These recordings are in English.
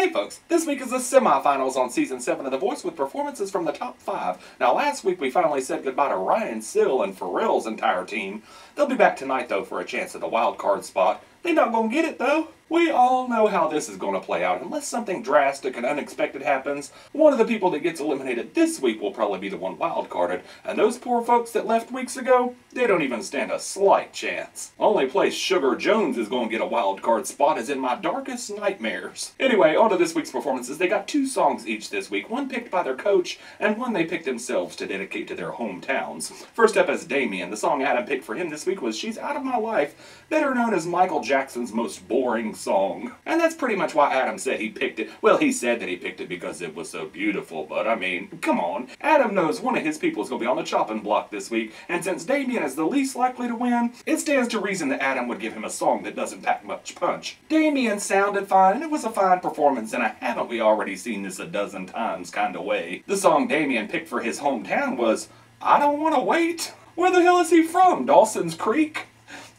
Hey folks, this week is the semifinals on Season 7 of The Voice with performances from the top 5. Now last week we finally said goodbye to Ryan, Sil, and Pharrell's entire team. They'll be back tonight though for a chance at the wild card spot. They're not gonna get it though. We all know how this is going to play out. Unless something drastic and unexpected happens, one of the people that gets eliminated this week will probably be the one wild-carded. And those poor folks that left weeks ago, they don't even stand a slight chance. Only place Sugar Jones is going to get a wild-card spot is in my darkest nightmares. Anyway, on to this week's performances. They got 2 songs each this week, one picked by their coach, and one they picked themselves to dedicate to their hometowns. First up is Damien. The song Adam picked for him this week was She's Out of My Life, better known as Michael Jackson's most boring song. And that's pretty much why Adam said he picked it. Well, he said that he picked it because it was so beautiful, but I mean, come on. Adam knows one of his people is going to be on the chopping block this week, and since Damien is the least likely to win, it stands to reason that Adam would give him a song that doesn't pack much punch. Damien sounded fine, and it was a fine performance in a haven't we already seen this a dozen times kind of way. The song Damien picked for his hometown was I Don't Want to Wait. Where the hell is he from? Dawson's Creek?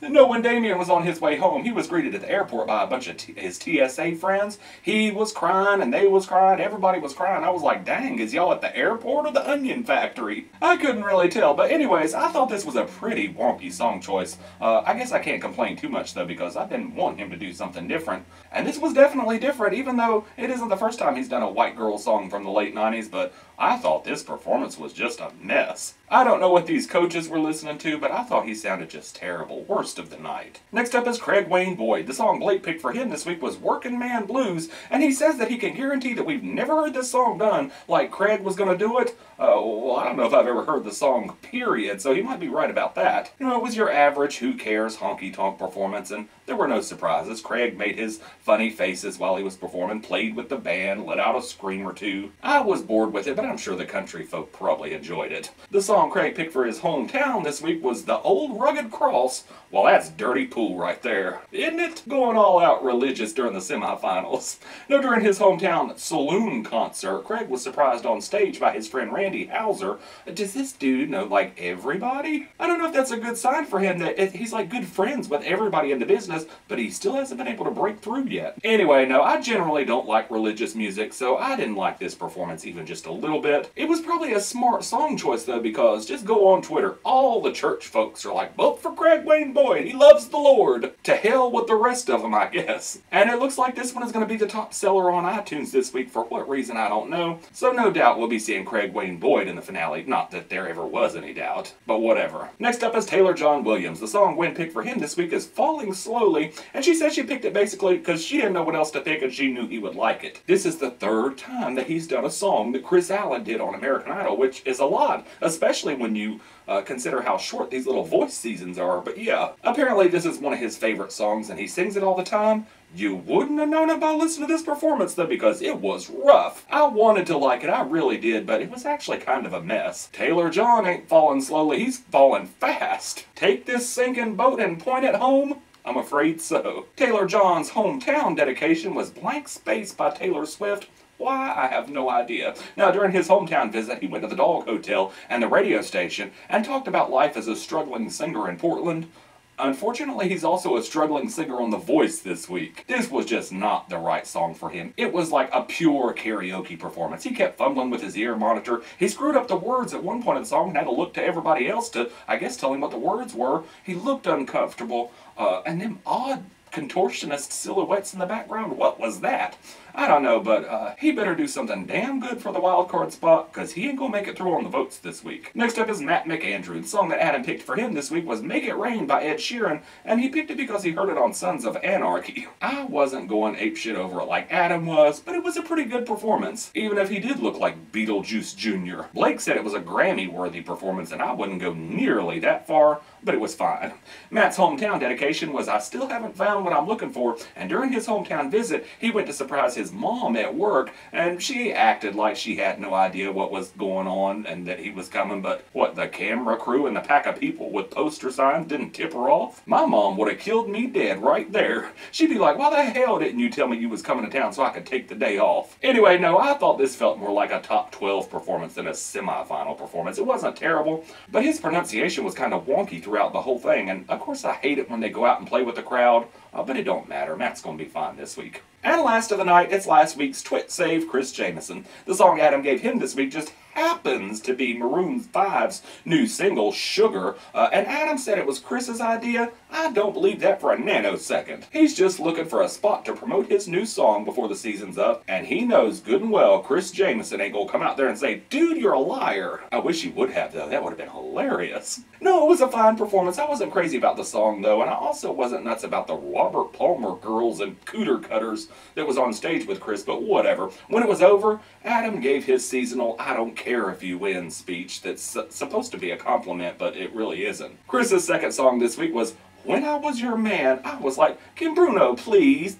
No, when Damien was on his way home, he was greeted at the airport by a bunch of his TSA friends. He was crying, and they was crying, everybody was crying. I was like, dang, is y'all at the airport or the onion factory? I couldn't really tell, but anyways, I thought this was a pretty wonky song choice. I guess I can't complain too much, though, because I didn't want him to do something different. And this was definitely different, even though it isn't the first time he's done a white girl song from the late 90s, but I thought this performance was just a mess. I don't know what these coaches were listening to, but I thought he sounded just terrible. Worst of the night. Next up is Craig Wayne Boyd. The song Blake picked for him this week was Workin' Man Blues, and he says that he can guarantee that we've never heard this song done like Craig was going to do it. Well, I don't know if I've ever heard the song, period, so he might be right about that. You know, it was your average who cares honky-tonk performance, and there were no surprises. Craig made his funny faces while he was performing, played with the band, let out a scream or two. I was bored with it, but I'm sure the country folk probably enjoyed it. The song Craig picked for his hometown this week was The Old Rugged Cross. Well, that's dirty pool right there, isn't it? Going all out religious during the semifinals. Now, during his hometown saloon concert, Craig was surprised on stage by his friend Randy Houser. Does this dude know, like, everybody? I don't know if that's a good sign for him that he's, like, good friends with everybody in the business, but he still hasn't been able to break through yet. Anyway, no, I generally don't like religious music, so I didn't like this performance even just a little bit. It was probably a smart song choice, though, because just go on Twitter, all the church folks are like, vote for Craig Wayne Boyd, he loves the Lord. To hell with the rest of them, I guess. And it looks like this one is going to be the top seller on iTunes this week, for what reason I don't know. So no doubt we'll be seeing Craig Wayne Boyd in the finale. Not that there ever was any doubt, but whatever. Next up is Taylor John Williams. The song Gwen picked for him this week is Falling Slowly, and she said she picked it basically because she didn't know what else to pick and she knew he would like it. This is the 3rd time that he's done a song that Chris Allen did on American Idol, which is a lot, especially when you consider how short these little voice seasons are. But yeah, apparently this is one of his favorite songs and he sings it all the time. You wouldn't have known about listening to this performance though, because it was rough. I wanted to like it, I really did, but it was actually kind of a mess. Taylor John ain't falling slowly, he's falling fast. Take this sinking boat and point it home? I'm afraid so. Taylor John's hometown dedication was Blank Space by Taylor Swift. Why? I have no idea. Now, during his hometown visit, he went to the Dog Hotel and the radio station and talked about life as a struggling singer in Portland. Unfortunately, he's also a struggling singer on The Voice this week. This was just not the right song for him. It was like a pure karaoke performance. He kept fumbling with his ear monitor. He screwed up the words at one point in the song and had to look to everybody else to, I guess, tell him what the words were. He looked uncomfortable, and them odd contortionist silhouettes in the background. What was that? I don't know, but he better do something damn good for the wild card spot, because he ain't gonna make it through on the votes this week. Next up is Matt McAndrew. The song that Adam picked for him this week was Make It Rain by Ed Sheeran, and he picked it because he heard it on Sons of Anarchy. I wasn't going apeshit over it like Adam was, but it was a pretty good performance, even if he did look like Beetlejuice Jr. Blake said it was a Grammy-worthy performance, and I wouldn't go nearly that far, but it was fine. Matt's hometown dedication was I Still Haven't Found What I'm Looking For, and during his hometown visit, he went to surprise his mom at work, and she acted like she had no idea what was going on and that he was coming, but what, the camera crew and the pack of people with poster signs didn't tip her off? My mom would have killed me dead right there. She'd be like, why the hell didn't you tell me you was coming to town so I could take the day off? Anyway, no, I thought this felt more like a top 12 performance than a semifinal performance. It wasn't terrible, but his pronunciation was kind of wonky throughout the whole thing, and of course I hate it when they go out and play with the crowd, but it don't matter. Matt's gonna be fine this week. And last of the night, it's last week's Twit Save, Chris Jamison. The song Adam gave him this week just happens to be Maroon 5's new single, Sugar, and Adam said it was Chris's idea. I don't believe that for a nanosecond. He's just looking for a spot to promote his new song before the season's up, and he knows good and well Chris Jamison ain't gonna come out there and say, dude, you're a liar. I wish he would have, though. That would have been hilarious. No, it was a fine performance. I wasn't crazy about the song, though, and I also wasn't nuts about the Robert Palmer girls and cooter cutters that was on stage with Chris, but whatever. When it was over, Adam gave his seasonal I don't care if you win speech that's supposed to be a compliment, but it really isn't. Chris's second song this week was When I Was Your Man. I was like, can Bruno please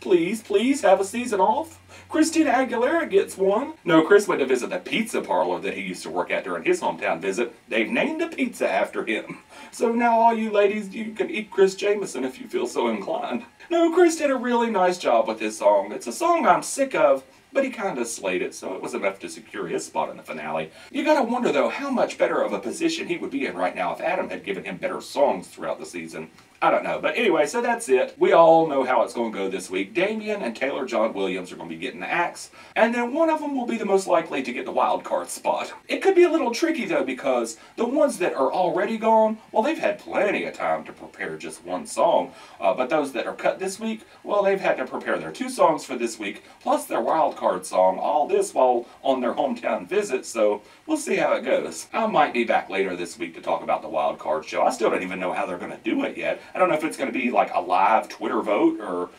have a season off? Christina Aguilera gets one. No, Chris went to visit the pizza parlor that he used to work at during his hometown visit. They've named a pizza after him. So now all you ladies, you can eat Chris Jamison if you feel so inclined. No, Chris did a really nice job with his song. It's a song I'm sick of, but he kind of slayed it, so it was enough to secure his spot in the finale. You gotta wonder, though, how much better of a position he would be in right now if Adam had given him better songs throughout the season. I don't know, but anyway, so that's it. We all know how it's going to go this week. Damien and Taylor John Williams are going to be getting the axe, and then one of them will be the most likely to get the wild card spot. It could be a little tricky, though, because the ones that are already gone, well, they've had plenty of time to prepare just one song, but those that are cut this week, well, they've had to prepare their 2 songs for this week, plus their wild card song, all this while on their hometown visit, so we'll see how it goes. I might be back later this week to talk about the wild card show. I still don't even know how they're going to do it yet. I don't know if it's going to be like a live Twitter vote, or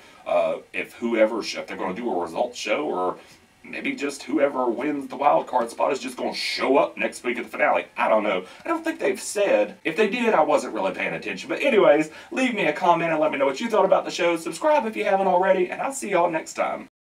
if they're going to do a results show, or maybe just whoever wins the wild card spot is just going to show up next week at the finale. I don't know. I don't think they've said. If they did, I wasn't really paying attention. But anyways, leave me a comment and let me know what you thought about the show. Subscribe if you haven't already, and I'll see y'all next time.